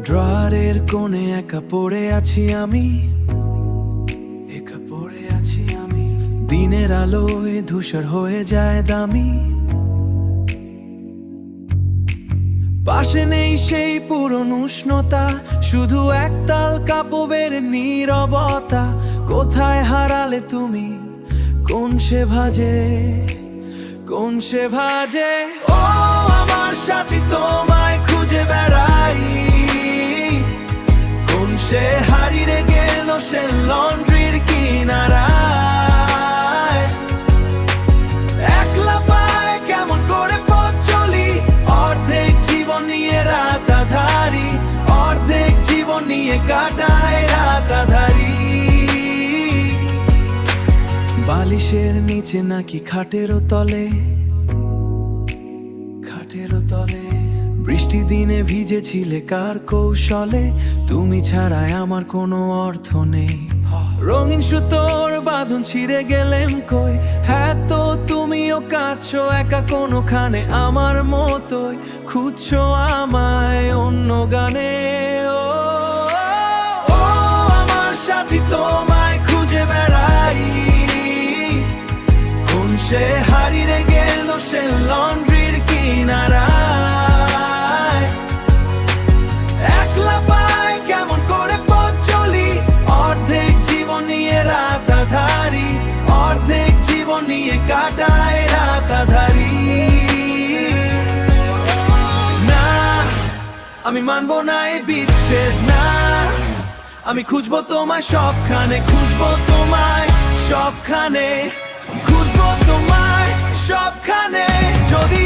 ড্রয়ারের কোণে একা পড়ে আছি আমি, দিনের আলোয় ধূসর হয়ে যায় দামি। পাশে নেই সেই পুরনো উষ্ণতা, শুধু একতাল কাপবের নীরবতা। কোথায় হারালে তুমি, কোন সে ভাজে, কোন সে ভাজে? ও আমার সাথী, তোমায় খুঁজে বেড়াই। কোন সে হারিয়ে গেল সে লন্ড্রির কিনারায়? একলা পায় কেমন করে পথ চলি, অর্ধেক জীবন নিয়ে রাতাধারি, অর্ধেক জীবন নিয়ে কাটায় রাতাধারি। বালিশের নিচে নাকি খাটেরও তলে, খাটেরও তলে বৃষ্টি দিনে ভিজেছিলে কার কৌশলে? তুমি ছাড়াই আমার কোনো অর্থ নেই। রঙিন সুতোর বাঁধন ছিঁড়ে গেলেম কই? হ্যাঁ তো তুমিও কাঁদছো একা কোনোখানে আমার মতোই, খুঁজছো আমায় অন্য গানে। ও আমার সাথী, তোমায় খুঁজে বেড়াই। কোন সে হারিয়ে গেল সে লন্ড্রির কিনারায়? একলা পায় কেমন করে পথ চলি, অর্ধেক জীবন নিয়ে রাতাধারি, অর্ধেক জীবন নিয়ে কাটায় রাতাধারি। না, আমি মানবো না এই বিচ্ছেদ, না। আমি খুঁজবো তোমায় সবখানে, খুঁজবো তোমায় সবখানে, খুঁজবো তোমায় সবখানে। যদি